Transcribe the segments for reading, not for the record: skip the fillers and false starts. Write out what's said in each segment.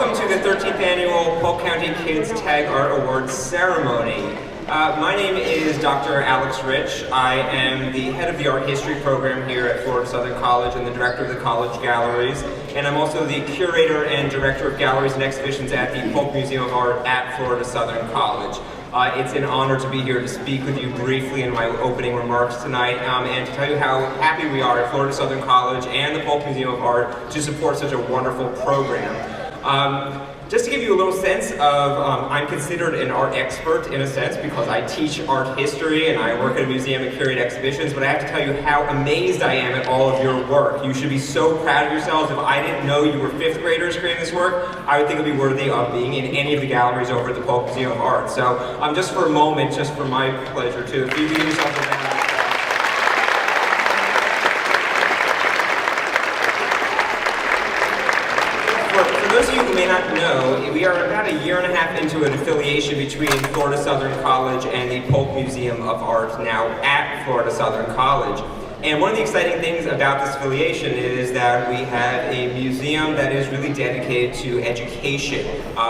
Welcome to the 13th annual Polk County Kids Tag Art Awards ceremony. My name is Dr. Alex Rich. I am the head of the art history program here at Florida Southern College and the director of the college galleries. And I'm also the curator and director of galleries and exhibitions at the Polk Museum of Art at Florida Southern College. It's an honor to be here to speak with you briefly in my opening remarks tonight and to tell you how happy we are at Florida Southern College and the Polk Museum of Art to support such a wonderful program. Just to give you a little sense of, I'm considered an art expert in a sense because I teach art history and I work at a museum and curate exhibitions, but I have to tell you how amazed I am at all of your work. You should be so proud of yourselves. If I didn't know you were 5th graders creating this work, I would think it would be worthy of being in any of the galleries over at the Polk Museum of Art. So just for a moment, just for my pleasure too, if you give yourself a round. For those of you who may not know, we are about a year and a half into an affiliation between Florida Southern College and the Polk Museum of Art, now at Florida Southern College. And one of the exciting things about this affiliation is that we have a museum that is really dedicated to education.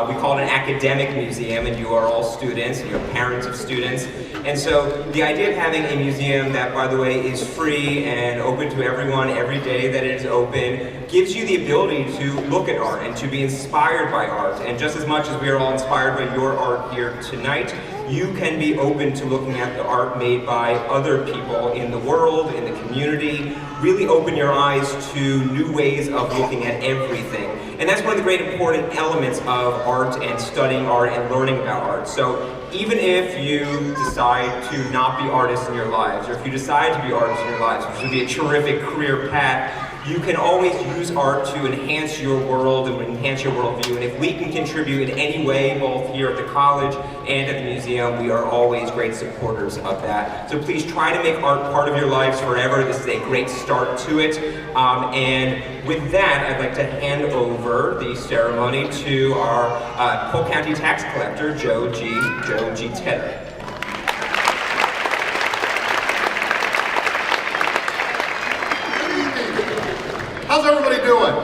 We call it an academic museum, and you are all students, and you're parents of students. And so the idea of having a museum that, by the way, is free and open to everyone every day that it is open gives you the ability to look at art and to be inspired by art. And just as much as we are all inspired by your art here tonight, you can be open to looking at the art made by other people in the world, in the community. Really open your eyes to new ways of looking at everything. And that's one of the great important elements of art and studying art and learning about art. So even if you decide to not be artists in your lives, or if you decide to be artists in your lives, which would be a terrific career path, you can always use art to enhance your world and enhance your worldview. And if we can contribute in any way, both here at the college and at the museum, we are always great supporters of that. So please try to make art part of your lives forever. This is a great start to it. And with that, I'd like to hand over the ceremony to our Polk County tax collector, Joe G. Tedder. How's everybody doing?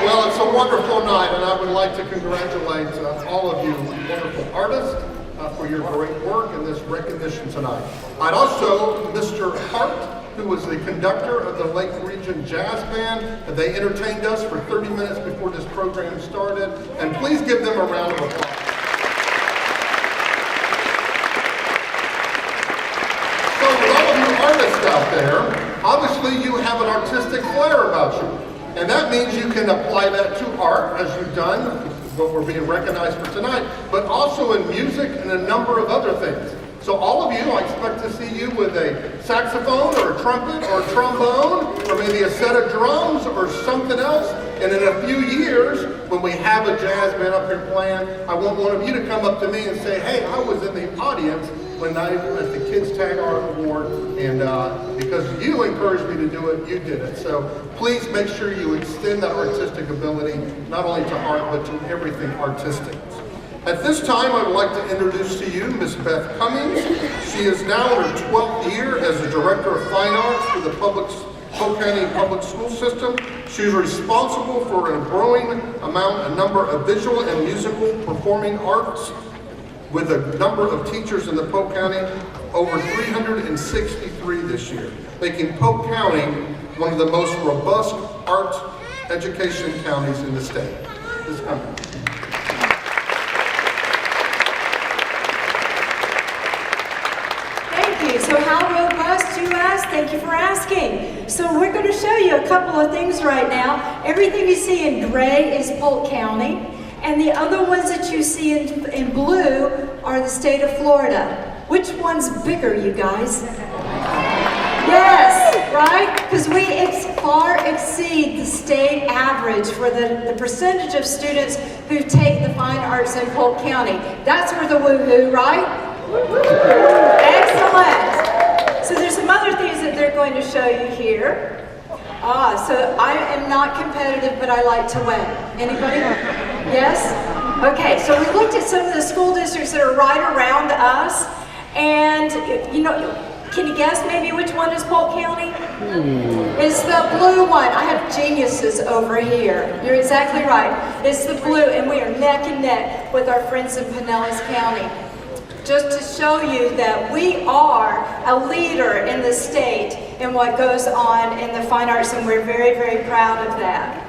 Well, it's a wonderful night, and I would like to congratulate all of you wonderful artists for your great work and this recognition tonight. I'd also, Mr. Hart, who was the conductor of the Lake Region Jazz Band, they entertained us for 30 minutes before this program started, and please give them a round of applause. So with all of you artists out there, obviously you have an artistic flair about you, and that means you can apply that to art, as you've done, what we're being recognized for tonight, but also in music and a number of other things. So all of you, I expect to see you with a saxophone or a trumpet or a trombone or maybe a set of drums or something else. And in a few years, when we have a jazz band up here playing, I want one of you to come up to me and say, hey, I was in the audience when I was at the Kids Tag Art Award, and because you encouraged me to do it, you did it. So please make sure you extend that artistic ability, not only to art, but to everything artistic. At this time, I would like to introduce to you Ms. Beth Cummings. She is now in her 12th year as the Director of Fine Arts for the Polk County Public School System. She is responsible for a growing a number of visual and musical performing arts with a number of teachers in the Polk County, over 363 this year, making Polk County one of the most robust art education counties in the state. Ms. Cummings. So how robust, you ask? Thank you for asking. So we're going to show you a couple of things right now. Everything you see in gray is Polk County, and the other ones that you see in blue are the state of Florida. Which one's bigger, you guys? Yes, right? Because we far exceed the state average for the percentage of students who take the fine arts in Polk County. That's where the woohoo, right? Excellent. So there's some other things that they're going to show you here. So I am not competitive, but I like to win. Anybody? Yes? Okay, so we looked at some of the school districts that are right around us, and you know, can you guess maybe which one is Polk County? It's the blue one. I have geniuses over here. You're exactly right. It's the blue, and we are neck and neck with our friends in Pinellas County. Just to show you that we are a leader in the state in what goes on in the fine arts, and we're very, very proud of that.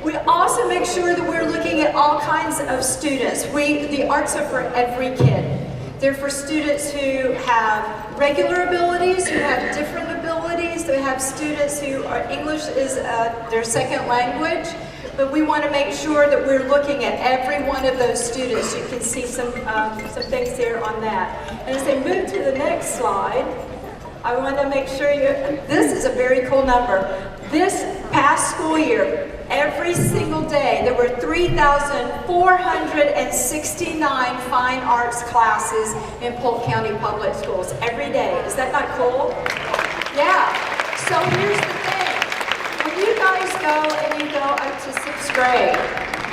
We also make sure that we're looking at all kinds of students. The arts are for every kid. They're for students who have regular abilities, who have different abilities. They have students who are English is their second language. But we want to make sure that we're looking at every one of those students. You can see some things there on that. And as they move to the next slide, I want to make sure this is a very cool number. This past school year, every single day, there were 3,469 fine arts classes in Polk County Public Schools. Every day. Is that not cool? Yeah. So here's the thing. When you guys go and you go up to 6th grade,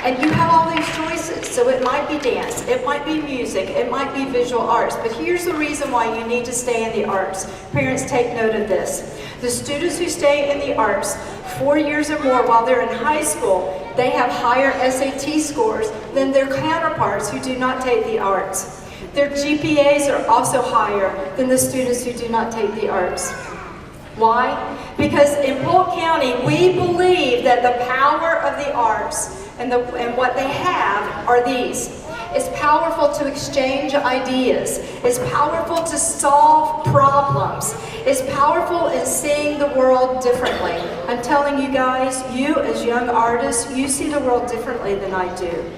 and you have all these choices, so it might be dance, it might be music, it might be visual arts, but here's the reason why you need to stay in the arts. Parents, take note of this. The students who stay in the arts 4 years or more while they're in high school, they have higher SAT scores than their counterparts who do not take the arts. Their GPAs are also higher than the students who do not take the arts. Why? Because in Polk County, we believe that the power of the arts and what they have are these. It's powerful to exchange ideas. It's powerful to solve problems. It's powerful in seeing the world differently. I'm telling you guys, you as young artists, you see the world differently than I do.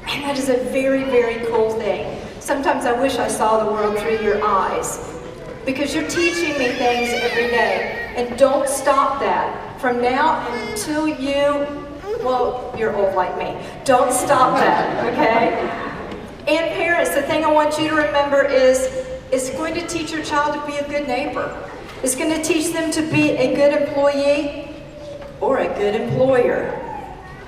And that is a very, very cool thing. Sometimes I wish I saw the world through your eyes, because you're teaching me things every day. And don't stop that. From now until you're old like me. Don't stop that, okay? And parents, the thing I want you to remember is it's going to teach your child to be a good neighbor. It's going to teach them to be a good employee or a good employer.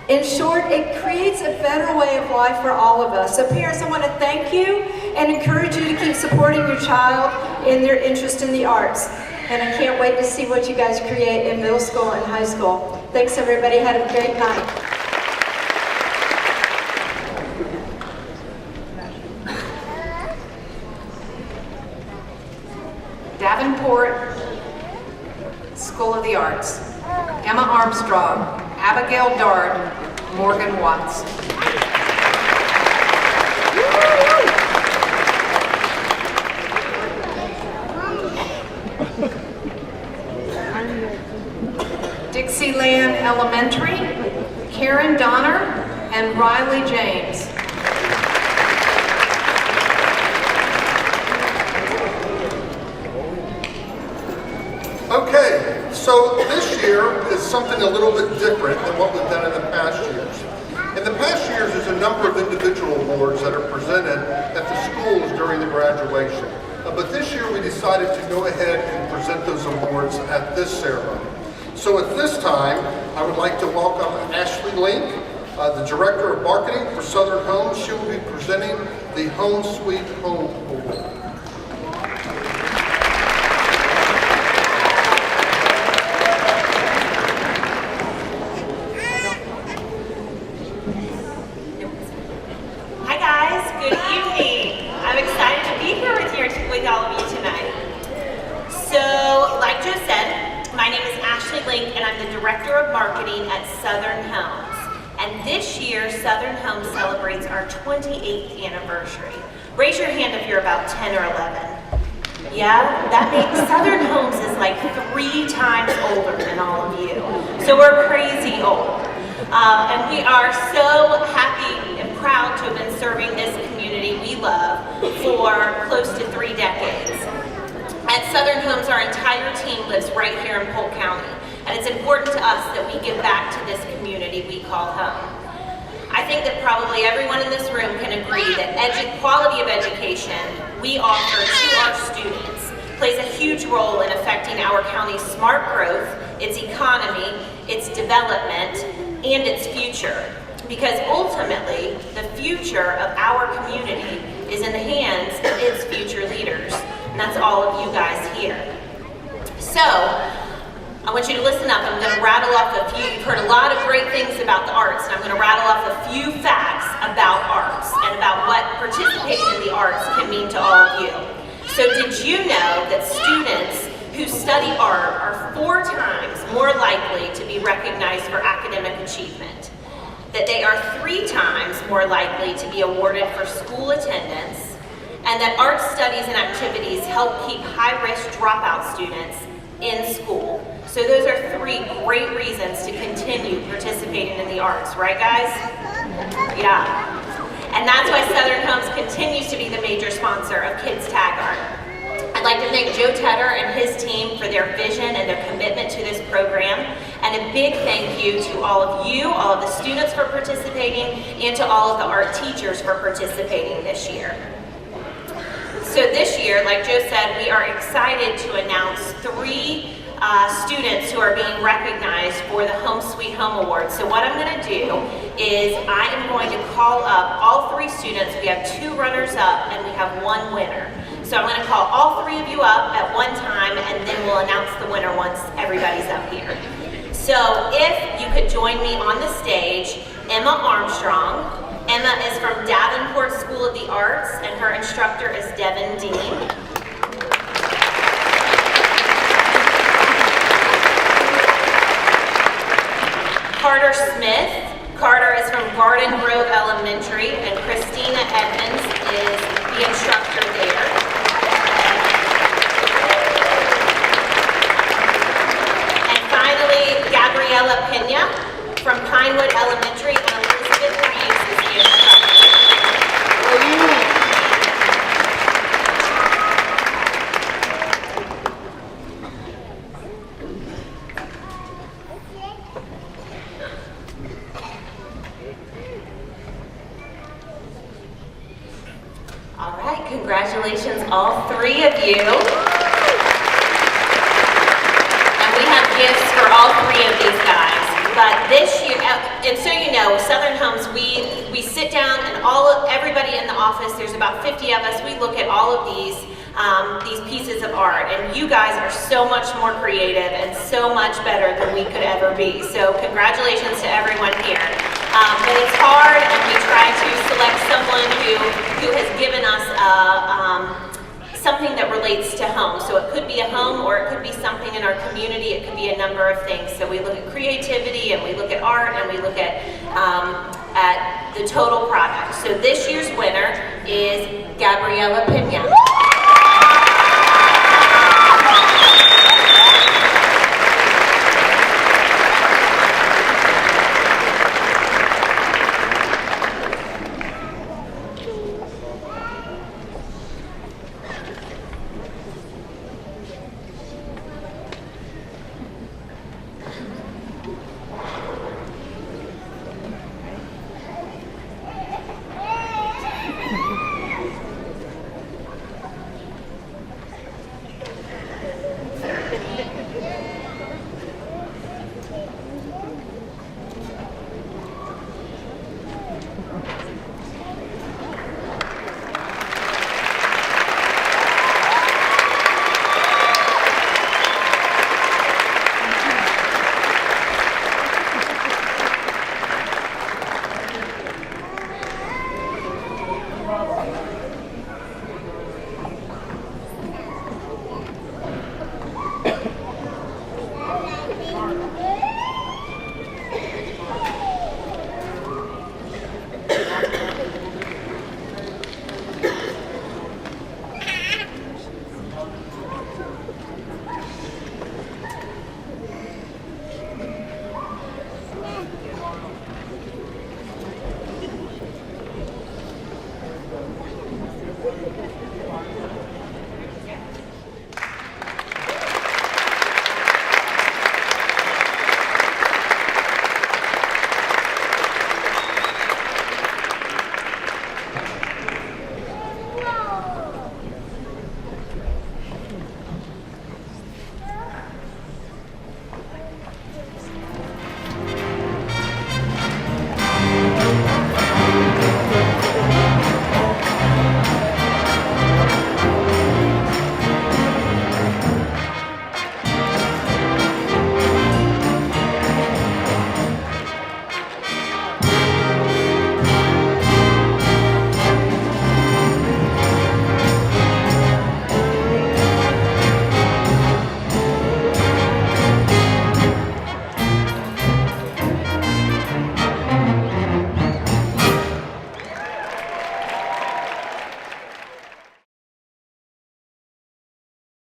In short, it creates a better way of life for all of us. So parents, I want to thank you and encourage you to keep supporting your child in their interest in the arts. And I can't wait to see what you guys create in middle school and high school. Thanks everybody, have a great night. Davenport School of the Arts. Emma Armstrong, Abigail Dard, Morgan Watts. Dixieland Elementary, Karen Donner and Riley James. Okay, so this year is something a little bit different than what we've done in the past years. In the past years, there's a number of individual awards that are presented at the schools during the graduation. But this year we decided to go ahead and present those awards at this ceremony. So at this time, I would like to welcome Ashley Link, the Director of Marketing for Southern Homes. She will be presenting the Home Sweet Home Award. Hi guys, good evening. I'm excited to be here with all of you tonight. So, like Joe said, my name is Ashley Link and I'm the Director of Marketing at Southern Homes. And this year, Southern Homes celebrates our 28th anniversary. Raise your hand if you're about 10 or 11. Yeah, that means Southern Homes is like 3 times older than all of you. So we're crazy old. And we are so happy and proud to have been serving this community we love for close to 3 decades. At Southern Homes, our entire team lives right here in Polk County, and it's important to us that we give back to this community we call home. I think that probably everyone in this room can agree that quality of education we offer to our students plays a huge role in affecting our county's smart growth, its economy, its development, and its future. Because ultimately, the future of our community is in the hands of its future leaders. And that's all of you guys here. So, I want you to listen up. I'm going to rattle off a few. You've heard a lot of great things about the arts, and I'm going to rattle off a few facts about arts and about what participating in the arts can mean to all of you. So did you know that students who study art are 4 times more likely to be recognized for academic achievement? That they are 3 times more likely to be awarded for school attendance, and that art studies and activities help keep high-risk dropout students in school. So those are 3 great reasons to continue participating in the arts, right guys? Yeah. And that's why Southern Homes continues to be the major sponsor of Kids Tag Art. I'd like to thank Joe Tedder and his team for their vision and their commitment to this program. And a big thank you to all of you, all of the students for participating, and to all of the art teachers for participating this year. So this year, like Joe said, we are excited to announce 3 students who are being recognized for the Home Sweet Home Award. So what I'm going to do is I am going to call up all 3 students. We have 2 runners-up and we have 1 winner. So I'm going to call all 3 of you up at one time, and then we'll announce the winner once everybody's up here. So if you could join me on the stage, Emma Armstrong. Emma is from Davenport School of the Arts, and her instructor is Devin Dean. Carter Smith. Carter is from Garden Grove Elementary, and Christina Edmonds is the instructor there. And finally, Gabriela Pena from Pinewood Elementary, and Elizabeth Reeves is the instructor. All right, congratulations all 3 of you. And we have gifts for all 3 of these guys. But this year, and so you know, Southern Homes, we sit down and everybody in the office, there's about 50 of us, we look at all of these pieces of art, and you guys are so much more creative and so much better than we could ever be. So congratulations to everyone here. But it's hard, and we try to select someone who has given us something that relates to home. So it could be a home, or it could be something in our community. It could be a number of things. So we look at creativity, and we look at art, and we look at the total product. So this year's winner is Gabriela Pena.